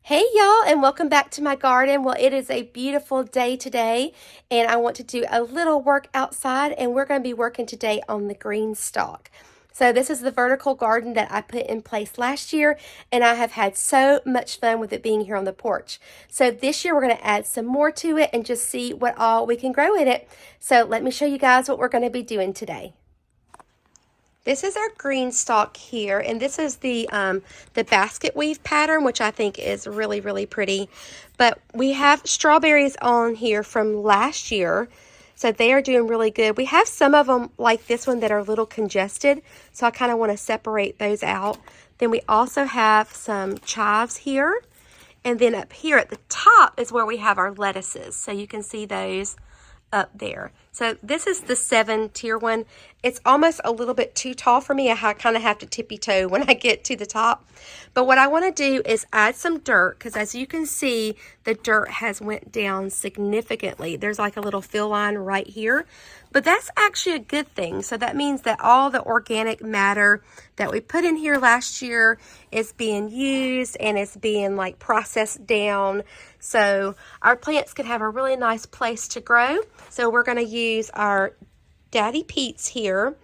Hey y'all, and welcome back to my garden. Well, it is a beautiful day today, and I want to do a little work outside, and we're going to be working today on the green stalk. So this is the vertical garden that I put in place last year, and I have had so much fun with it being here on the porch. So this year we're going to add some more to it and just see what all we can grow in it. So let me show you guys what we're going to be doing today. This is our green stalk here, and this is the basket weave pattern, which I think is really, really pretty. But we have strawberries on here from last year, so they are doing really good. We have some of them like this one that are a little congested, so I kind of want to separate those out. Then we also have some chives here, and then up here at the top is where we have our lettuces, so you can see those up there. So this is the 7-tier one. It's almost a little bit too tall for me. I kind of have to tippy toe when I get to the top. But what I want to do is add some dirt, because as you can see, the dirt has went down significantly. There's like a little fill line right here, but that's actually a good thing. So that means that all the organic matter that we put in here last year is being used and it's being like processed down. So our plants could have a really nice place to grow. So we're going to use our Daddy Pete's here.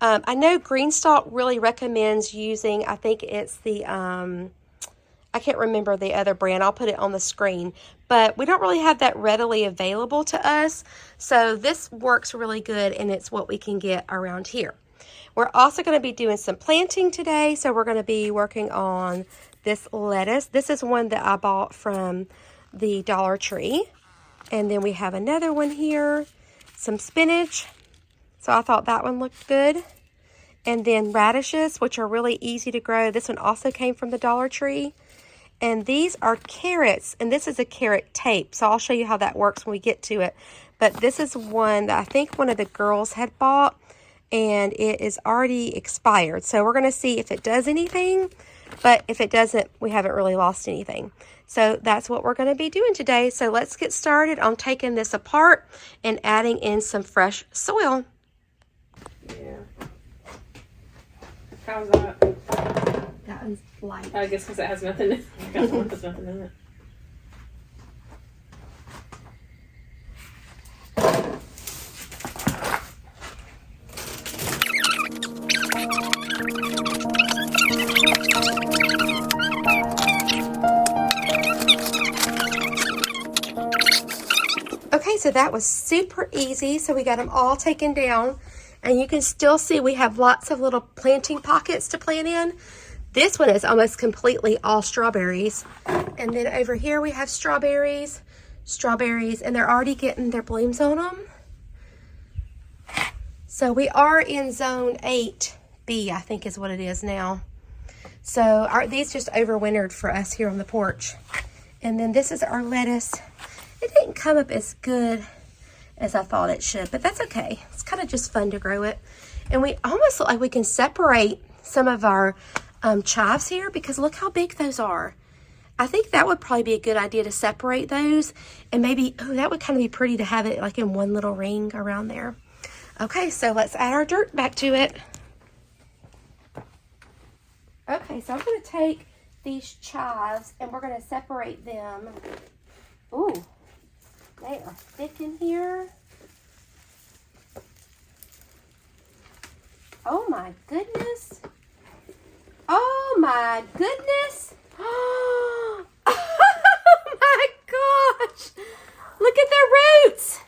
I know Greenstalk really recommends using, I think it's the, I can't remember the other brand. I'll put it on the screen. But we don't really have that readily available to us. So this works really good, and it's what we can get around here. We're also going to be doing some planting today. So we're going to be working on this lettuce. This is one that I bought from the Dollar Tree. And then we have another one here, some spinach. So I thought that one looked good. And then radishes, which are really easy to grow. This one also came from the Dollar Tree. And these are carrots, and this is a carrot tape. So I'll show you how that works when we get to it. But this is one that I think one of the girls had bought, and it is already expired. So we're going to see if it does anything. But if it doesn't, we haven't really lost anything. So that's what we're going to be doing today. So let's get started on taking this apart and adding in some fresh soil. Yeah. How's that? That one's light. I guess because it has nothing in it. Got one with nothing in it. Okay, so that was super easy. So we got them all taken down, and you can still see we have lots of little planting pockets to plant in. This one is almost completely all strawberries. And then over here we have strawberries, and they're already getting their blooms on them. So we are in zone 8B, I think is what it is now. So these just overwintered for us here on the porch. And then this is our lettuce. It didn't come up as good as I thought it should, but that's okay. It's kind of just fun to grow it. And we almost look like we can separate some of our chives here, because look how big those are. I think that would probably be a good idea to separate those, and maybe, oh, that would kind of be pretty to have it like in one little ring around there. Okay, so let's add our dirt back to it. Okay, so I'm going to take these chives and we're going to separate them. Ooh, they are thick in here. Oh my goodness. Oh my goodness. Oh my gosh. Look at the roots.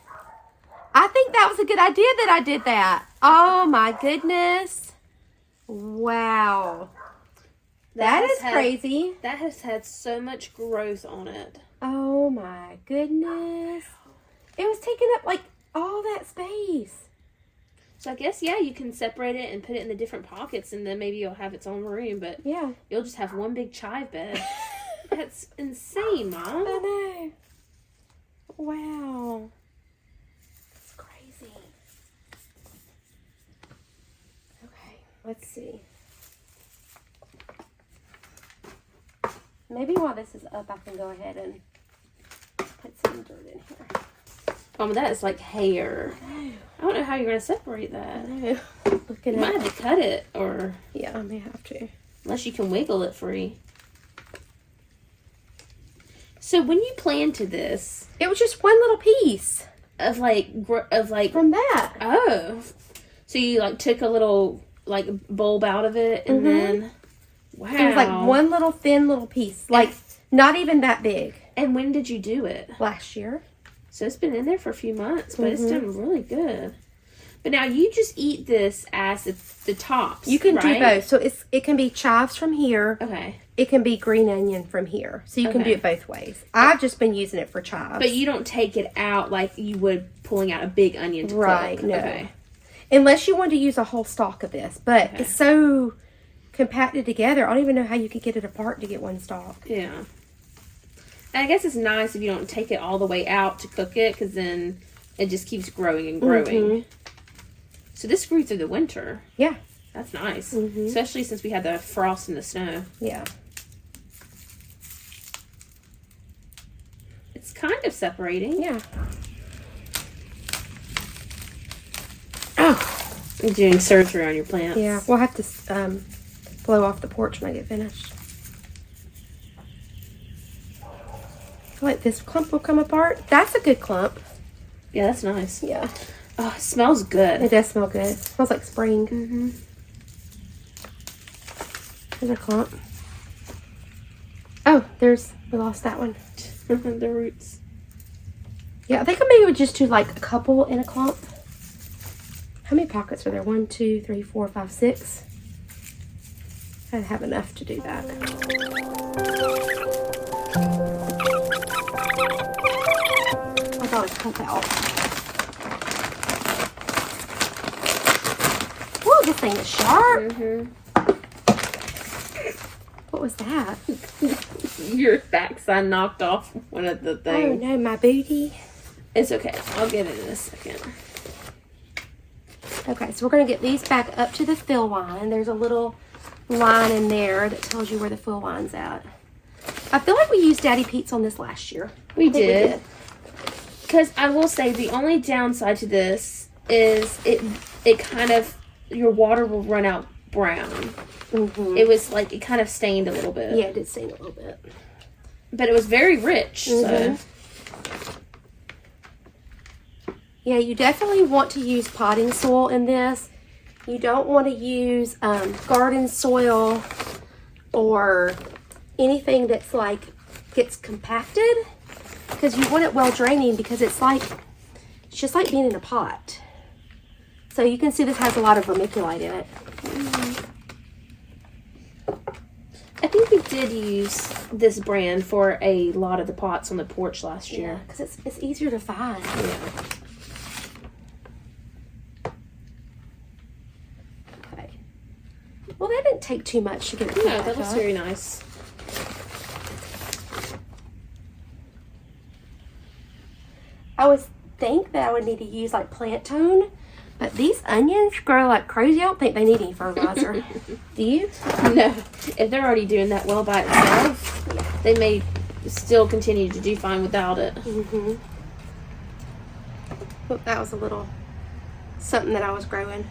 I think that was a good idea that I did that. Oh my goodness. Wow. That is crazy. That has had so much growth on it. Oh my goodness. It was taking up like all that space. So I guess, yeah, you can separate it and put it in the different pockets, and then maybe you'll have its own room, but yeah, you'll just have one big chive bed. That's insane, Mom. I know. Wow. That's crazy. Okay, let's see. Maybe while this is up, I can go ahead and put some dirt in here. Mom, that is like hair. I don't know how you're going to separate that. I know. You might have to cut it, or... Yeah, I may have to. Unless you can wiggle it free. So when you planted this, It was just one little piece of like from that. oh, so you like took a little like bulb out of it and then wow, It was like one little thin little piece, like not even that big. And when did you do it? Last year. So it's been in there for a few months, but it's done really good. But now you just eat this as the tops. You can right? do both. So it can be chives from here. Okay. It can be green onion from here. So you can do it both ways. I've just been using it for chives. But you don't take it out like you would pulling out a big onion to cook. No. Okay. Unless you want to use a whole stalk of this. But it's so compacted together. I don't even know how you could get it apart to get one stalk. Yeah. And I guess it's nice if you don't take it all the way out to cook it, because then it just keeps growing and growing. So this grew through the winter. Yeah. That's nice. Especially since we had the frost and the snow. Yeah. It's kind of separating. Yeah. Oh. You're doing surgery on your plants. Yeah. We'll have to blow off the porch when I get finished. I feel like this clump will come apart. That's a good clump. Yeah, that's nice. Yeah. Oh, it smells good. It does smell good. It smells like spring. There's a clump. Oh, we lost that one. The roots. Yeah, I think I maybe would just do like a couple in a clump. How many pockets are there? 1, 2, 3, 4, 5, 6. I'd have enough to do that. I thought it cut out. Whoa, this thing is sharp. What was that? Your backside knocked off one of the Oh things. no, my booty. It's okay. I'll get it in a second. Okay, so we're going to get these back up to the fill line. There's a little line in there that tells you where the fill line's at. I feel like we used Daddy Pete's on this last year. We did. Because I will say the only downside to this is it kind of, your water will run out brown. It was like, it kind of stained a little bit. Yeah, it did stain a little bit. But it was very rich, so. Yeah, you definitely want to use potting soil in this. You don't want to use garden soil or anything that's like gets compacted, because you want it well draining, because it's just like being in a pot. So you can see this has a lot of vermiculite in it. I think we did use this brand for a lot of the pots on the porch last year. Because it's easier to find. Yeah. Okay. Well, that didn't take too much to get it. Yeah, that looks very nice. I would think that I would need to use like plant tone, but these onions grow like crazy. I don't think they need any fertilizer. Do you? No. If they're already doing that well by itself, they may still continue to do fine without it. Oh, that was a little something that I was growing.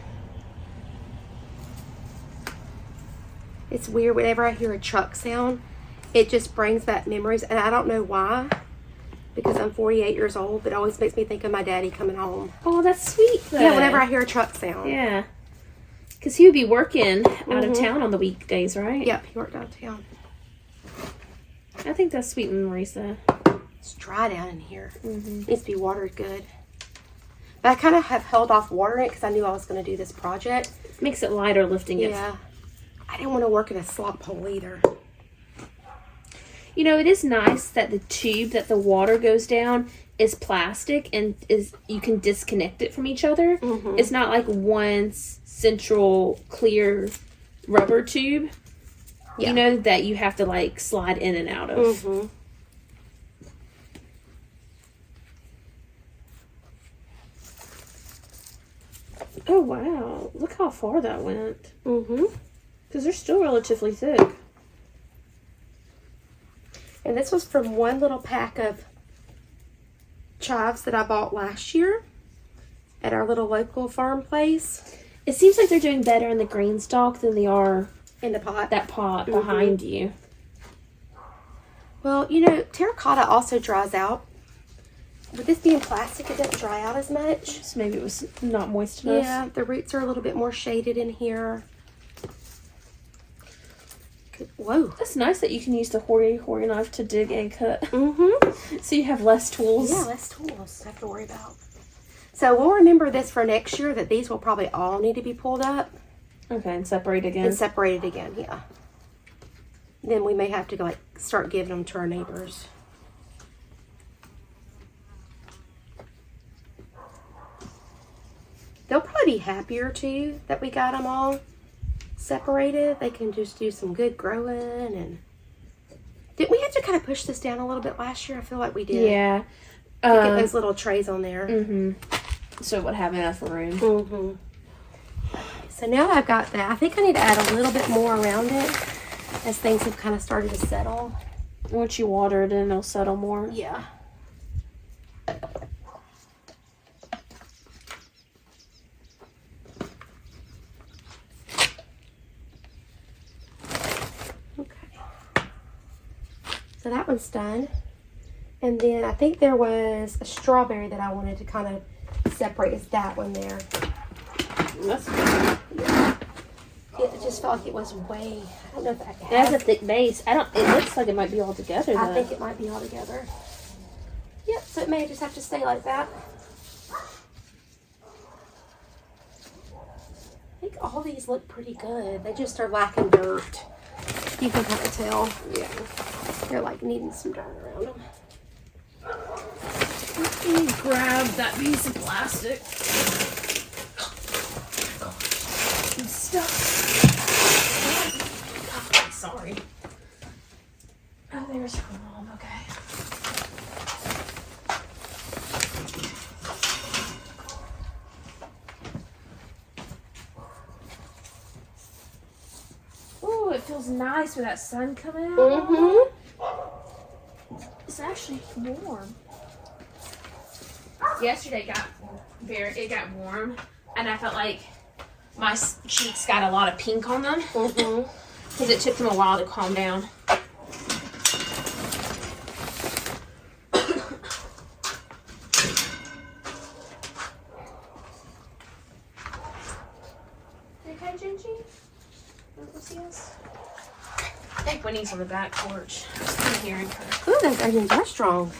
It's weird whenever I hear a truck sound, it just brings back memories, and I don't know why, because I'm 48 years old, but it always makes me think of my daddy coming home. Oh, that's sweet, though. Yeah, whenever I hear a truck sound. Yeah. Because he would be working out of town on the weekdays, right? Yep, he worked out of town. I think that's sweet memories, though. It's dry down in here. Needs to be watered good. But I kind of have held off watering it because I knew I was going to do this project. Makes it lighter lifting it. Yeah. I didn't want to work in a slop hole either. You know, it is nice that the tube that the water goes down is plastic and you can disconnect it from each other. It's not like one central clear rubber tube, you know, that you have to like slide in and out of. Oh, wow. Look how far that went. Because they're still relatively thick. And this was from one little pack of chives that I bought last year at our little local farm place. It seems like they're doing better in the Greenstalk than they are in the pot. That pot behind you. Well, you know, terracotta also dries out. With this being plastic, it doesn't dry out as much. So maybe it was not moist enough. Yeah, the roots are a little bit more shaded in here. Whoa. That's nice that you can use the Hori knife to dig and cut. Mm-hmm. So you have less tools. Yeah, less tools to have to worry about. So we'll remember this for next year, that these will probably all need to be pulled up. Okay, and separate again. And separated again, yeah. Then we may have to go, like, start giving them to our neighbors. They'll probably be happier too that we got them all separated. They can just do some good growing. And didn't we have to kind of push this down a little bit last year? I feel like we did. Yeah. To get those little trays on there. Mm-hmm. So it would have enough room. Mm-hmm. So now that I've got that, I think I need to add a little bit more around it as things have kind of started to settle. Once you water it in, it'll settle more. Yeah. So that one's done. And then I think there was a strawberry that I wanted to kind of separate. It's that one there. That's good. Yeah. It just felt like it was way, I don't know if It has a thick base. It looks like it might be all together though. I think it might be all together. Yep, so it may just have to stay like that. I think all these look pretty good. They just are lacking dirt. You can kind of tell. Yeah. They're like needing some dirt around them. Let me grab that piece of plastic. And stuff. Oh, sorry. Oh, there's her mom. Okay. Oh, it feels nice with that sun coming out. Mm-hmm. It's actually warm. Yesterday it got warm, and I felt like my cheeks got a lot of pink on them because it took them a while to calm down. Okay, Gingy? Want to see us? I think Winnie's on the back porch. I'm hearing her. Ooh, those onions are strong.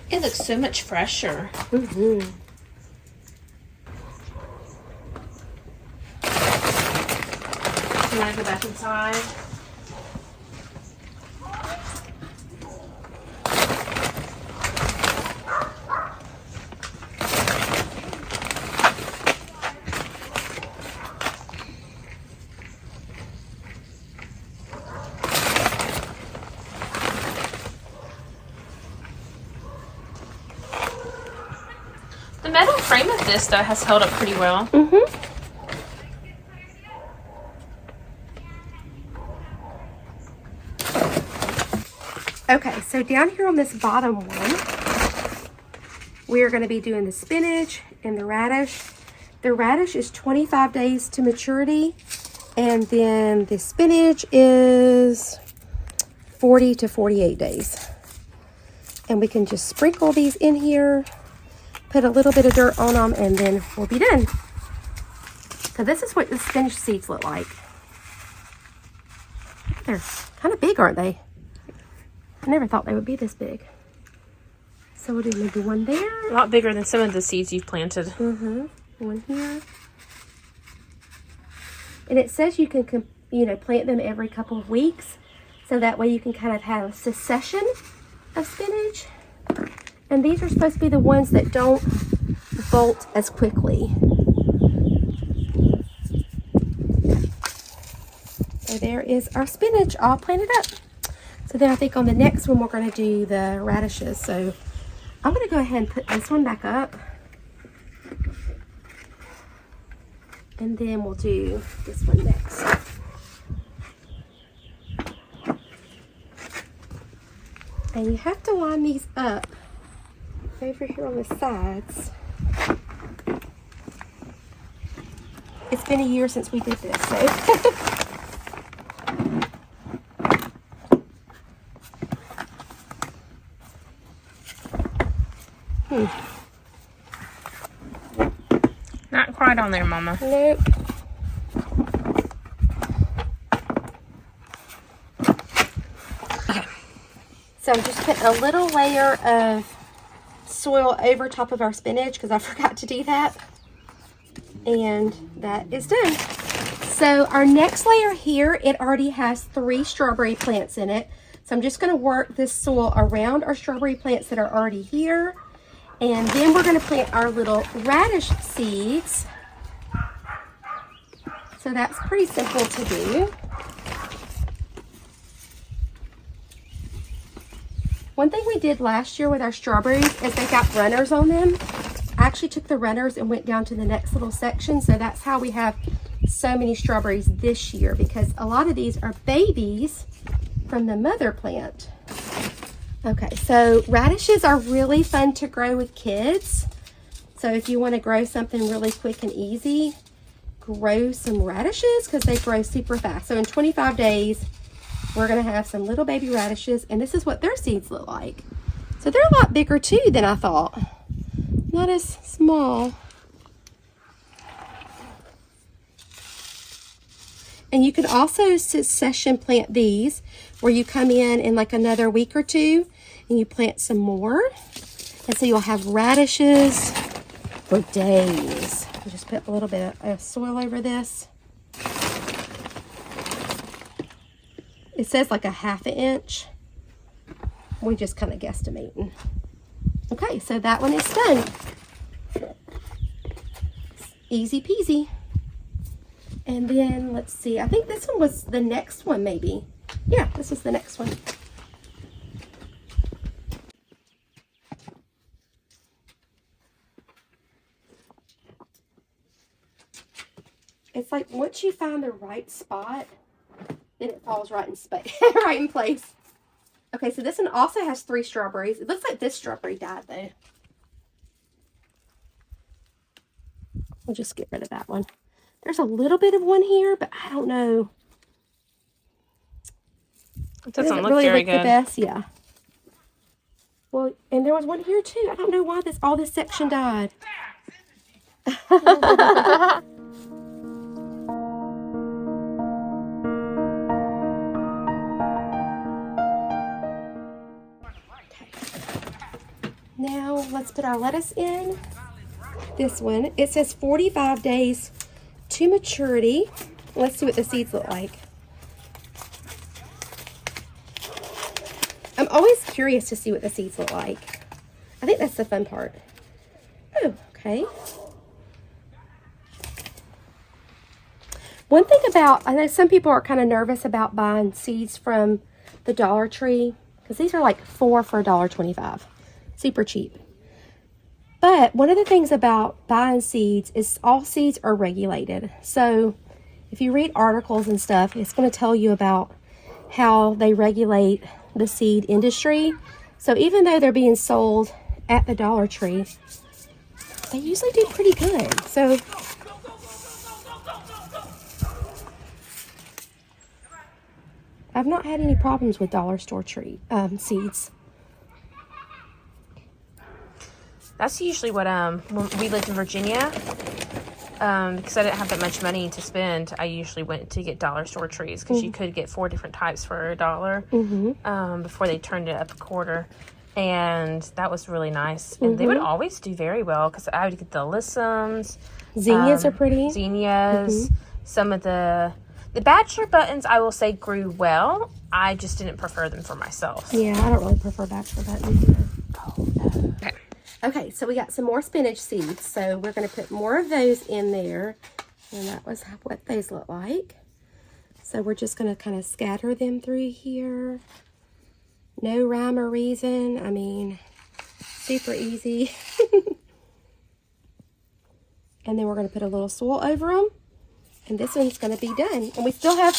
It looks so much fresher. Mm-hmm. You want to go back inside? The metal frame of this, though, has held up pretty well. Mm-hmm. Okay, so down here on this bottom one, we're going to be doing the spinach and the radish. The radish is 25 days to maturity, and then the spinach is 40 to 48 days. And we can just sprinkle these in here, put a little bit of dirt on them, and then we'll be done. So this is what the spinach seeds look like. They're kind of big, aren't they? I never thought they would be this big. So we'll do maybe one there. A lot bigger than some of the seeds you've planted. Mm-hmm. One here. And it says you can, plant them every couple of weeks. So that way you can kind of have a succession of spinach. And these are supposed to be the ones that don't bolt as quickly. So there is our spinach all planted up. So then I think on the next one we're going to do the radishes. So I'm going to go ahead and put this one back up. And then we'll do this one next. And you have to line these up over here on the sides. It's been a year since we did this, so. Not quite on there, Mama. Nope. Okay. So I'm just putting a little layer of soil over top of our spinach because I forgot to do that. And that is done. So our next layer here, it already has 3 strawberry plants in it. So I'm just going to work this soil around our strawberry plants that are already here. And then we're going to plant our little radish seeds. So that's pretty simple to do. One thing we did last year with our strawberries is they got runners on them. I actually took the runners and went down to the next little section. So that's how we have so many strawberries this year, because a lot of these are babies from the mother plant. Okay, so radishes are really fun to grow with kids. So if you want to grow something really quick and easy, grow some radishes because they grow super fast. So in 25 days, we're going to have some little baby radishes, and this is what their seeds look like. So they're a lot bigger too than I thought. Not as small. And you can also succession plant these, where you come in like another week or two and you plant some more. And so you'll have radishes for days. I'll just put a little bit of soil over this. It says like a 1/2 inch. We just kind of guesstimating. Okay, so that one is done. Easy peasy. And then let's see, I think this one was the next one maybe. Yeah, this is the next one. It's like once you find the right spot, then it falls right in space, right in place. Okay, so this one also has 3 strawberries. It looks like this strawberry died though. We'll just get rid of that one. There's a little bit of one here, but I don't know. It doesn't look really very look good. The best, yeah. Well, and there was one here too. I don't know why all this section died. Now let's put our lettuce in. This one, it says 45 days to maturity. Let's see what the seeds look like. I'm always curious to see what the seeds look like. I think that's the fun part. Oh, okay. One thing about, I know some people are kind of nervous about buying seeds from the Dollar Tree, because these are like 4 for $1.25. Super cheap. But one of the things about buying seeds is all seeds are regulated. So if you read articles and stuff, it's going to tell you about how they regulate the seed industry. So even though they're being sold at the Dollar Tree, they usually do pretty good. So I've not had any problems with dollar store seeds. That's usually what, when we lived in Virginia, because I didn't have that much money to spend, I usually went to get dollar store trees, because you could get 4 different types for $1 before they turned it up a quarter. And that was really nice. And they would always do very well, because I would get the lissums. Zinnias are pretty. Zinnias. Some of the bachelor buttons, I will say, grew well. I just didn't prefer them for myself. Yeah, I don't really prefer bachelor buttons either. Oh, no. Okay. Okay, so we got some more spinach seeds. So we're going to put more of those in there. And that was what those look like. So we're just going to kind of scatter them through here. No rhyme or reason. I mean, super easy. And then we're going to put a little soil over them. And this one's going to be done. And we still have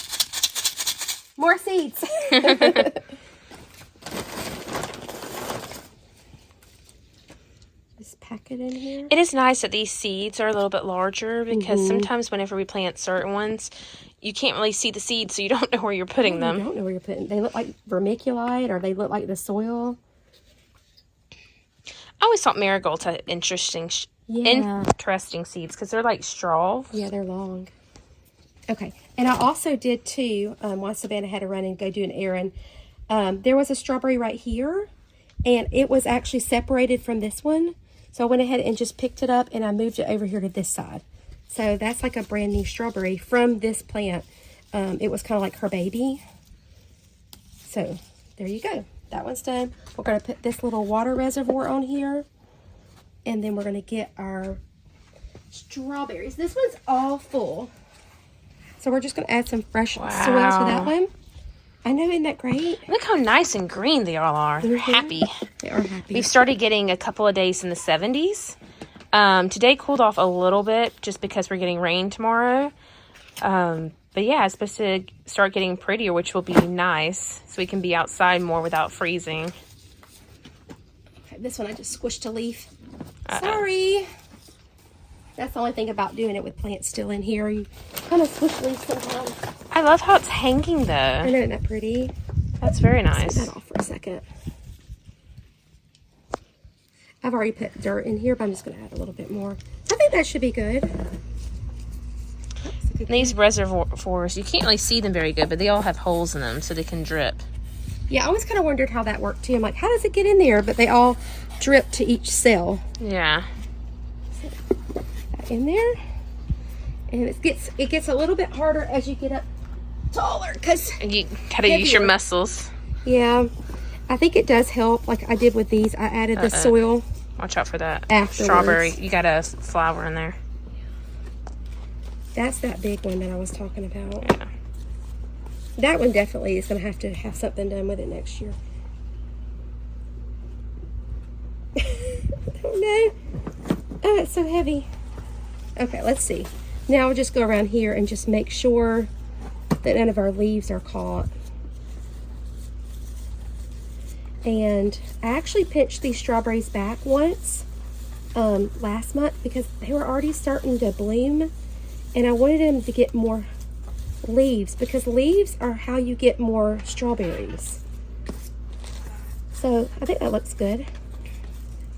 more seeds. Just pack it in here. It is nice that these seeds are a little bit larger because sometimes whenever we plant certain ones, you can't really see the seeds, so you don't know where you're putting them. You don't know where you're putting. They look like vermiculite, or they look like the soil. I always thought marigolds had interesting seeds because they're like straw. Yeah, they're long. Okay, and I also did too, while Savannah had to run and go do an errand, there was a strawberry right here, and it was actually separated from this one. So I went ahead and just picked it up, and I moved it over here to this side. So that's like a brand new strawberry from this plant. It was kind of like her baby. So there you go. That one's done. We're going to put this little water reservoir on here, and then we're going to get our strawberries. This one's all full. So we're just going to add some fresh soil to that one. I know, isn't that great? Look how nice and green they all are. They're happy. They are happy. We've started getting a couple of days in the 70s. Today cooled off a little bit just because we're getting rain tomorrow. But yeah, it's supposed to start getting prettier, which will be nice. So we can be outside more without freezing. Okay, this one I just squished a leaf. Sorry. That's the only thing about doing it with plants still in here. You kind of squish leaves sometimes. I love how it's hanging though. I know, isn't that pretty? That's very nice. Set that off for a second. I've already put dirt in here, but I'm just going to add a little bit more. I think that should be good. These reservoirs, you can't really see them very good, but they all have holes in them so they can drip. Yeah, I always kind of wondered how that worked too. I'm like, how does it get in there? But they all drip to each cell. Yeah. In there, and it gets a little bit harder as you get up taller because you gotta use your muscles. Yeah, I think it does help. Like I did with these, I added the soil. Watch out for that afterwards. Strawberry. You got a flower in there. That's that big one that I was talking about. Yeah. That one definitely is going to have something done with it next year. Oh no! Oh, it's so heavy. Okay, let's see. Now we'll just go around here and just make sure that none of our leaves are caught. And I actually pinched these strawberries back once last month because they were already starting to bloom, and I wanted them to get more leaves because leaves are how you get more strawberries. So I think that looks good.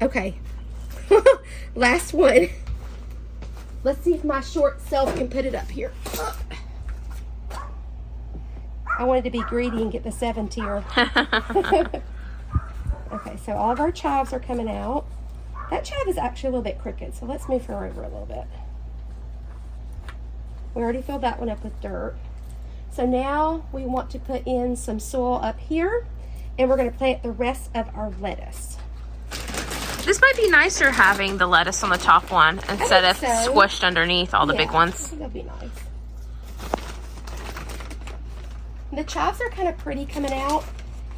Okay, last one. Let's see if my short self can put it up here. I wanted to be greedy and get the 7-tier. Okay, so all of our chives are coming out. That chive is actually a little bit crooked, so let's move her over a little bit. We already filled that one up with dirt. So now we want to put in some soil up here, and we're going to plant the rest of our lettuce. This might be nicer having the lettuce on the top one instead of squished underneath all the big ones. I think that'll be nice. The chives are kind of pretty coming out.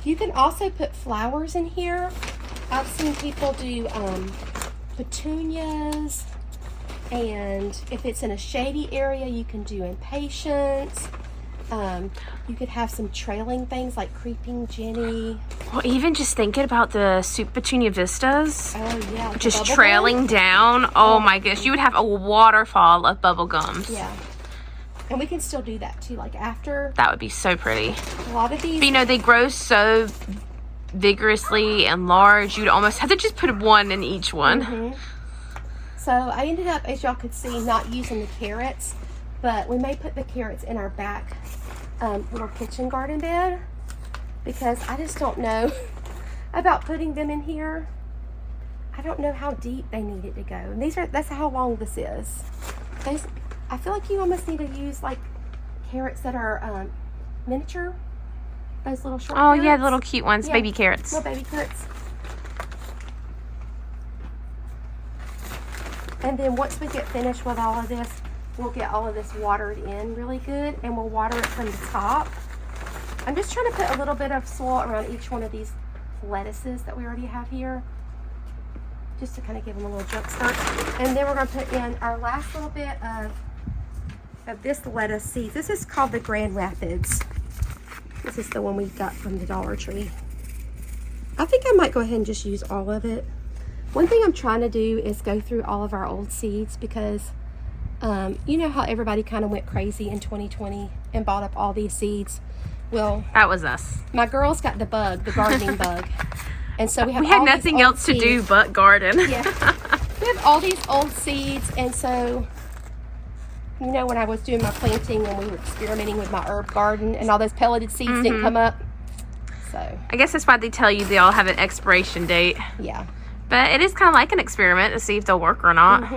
You can also put flowers in here. I've seen people do petunias, and if it's in a shady area, you can do impatiens. You could have some trailing things like creeping Jenny. Well, even just thinking about the Super Petunia Vistas. Oh, yeah. Just trailing down. Oh, my gosh. You would have a waterfall of bubble gums. Yeah. And we can still do that, too. Like, after... That would be so pretty. A lot of these... But, you know, they grow so vigorously and large. You'd almost have to just put one in each one. Mm-hmm. So, I ended up, as y'all could see, not using the carrots. But we may put the carrots in our back little kitchen garden bed, because I just don't know about putting them in here. I don't know how deep they need it to go. And that's how long this is. I feel like you almost need to use like carrots that are miniature. Those little short carrots. Yeah, the little cute ones, yeah. Baby carrots. Little baby carrots. And then once we get finished with all of this, we'll get all of this watered in really good, and we'll water it from the top. I'm just trying to put a little bit of soil around each one of these lettuces that we already have here, just to kind of give them a little jump start. And then we're going to put in our last little bit of this lettuce seeds. This is called the Grand Rapids. This is the one we got from the Dollar Tree. I think I might go ahead and just use all of it. One thing I'm trying to do is go through all of our old seeds because you know how everybody kind of went crazy in 2020 and bought up all these seeds. Well, that was us. My girls got the bug, the gardening bug. And so we had nothing else to do but garden. Yeah. We have all these old seeds, and so, you know, when I was doing my planting and we were experimenting with my herb garden and all those pelleted seeds didn't come up. So I guess that's why they tell you they all have an expiration date. Yeah. But it is kind of like an experiment to see if they'll work or not.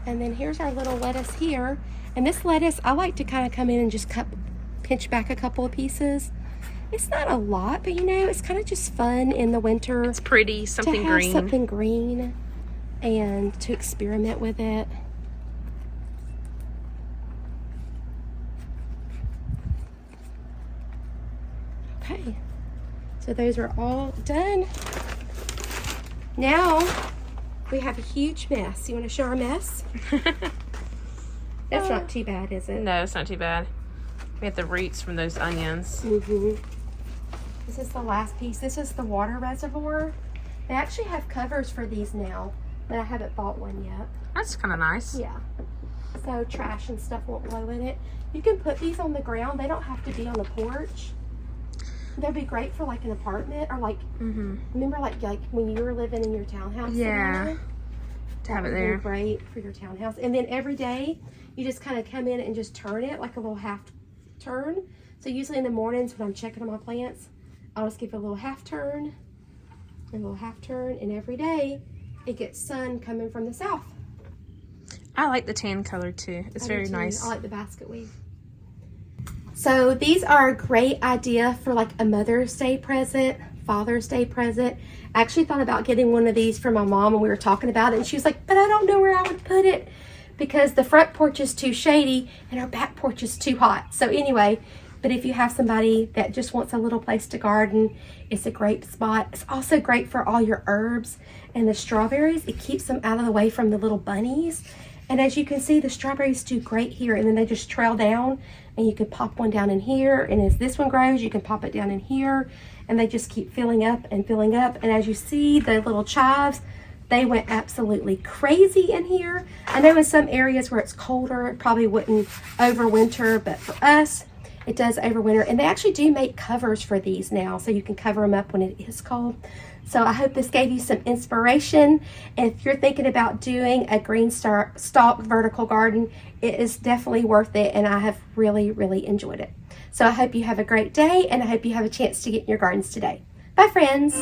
And then here's our little lettuce here. And this lettuce, I like to kind of come in and just pinch back a couple of pieces. It's not a lot, but you know, it's kind of just fun in the winter. It's pretty, something to have green. Something green and to experiment with it. Okay, so those are all done. Now we have a huge mess. You want to show our mess? That's not too bad, is it? No, it's not too bad. We have the roots from those onions. This is the last piece. This is the water reservoir. They actually have covers for these now, but I haven't bought one yet. That's kind of nice. Yeah. So trash and stuff won't blow in it. You can put these on the ground. They don't have to be on the porch. They'd be great for like an apartment or like, remember like when you were living in your townhouse? Yeah. To have it there. Great for your townhouse. And then every day you just kind of come in and just turn it like a little half turn. So usually in the mornings when I'm checking on my plants, I'll just give it a little half turn, and a little half turn, and every day it gets sun coming from the south. I like the tan color too. It's very nice. I like the basket weave. So these are a great idea for like a Mother's Day present, Father's Day present. I actually thought about getting one of these for my mom when we were talking about it, and she was like, but I don't know where I would put it because the front porch is too shady and our back porch is too hot. So anyway, but if you have somebody that just wants a little place to garden, it's a great spot. It's also great for all your herbs and the strawberries. It keeps them out of the way from the little bunnies. And as you can see, the strawberries do great here, and then they just trail down, and you can pop one down in here. And as this one grows, you can pop it down in here, and they just keep filling up and filling up. And as you see, the little chives, they went absolutely crazy in here. I know in some areas where it's colder, it probably wouldn't overwinter, but for us, it does overwinter. And they actually do make covers for these now, so you can cover them up when it is cold. So I hope this gave you some inspiration. If you're thinking about doing a Greenstalk vertical garden, it is definitely worth it, and I have really, really enjoyed it. So I hope you have a great day, and I hope you have a chance to get in your gardens today. Bye, friends.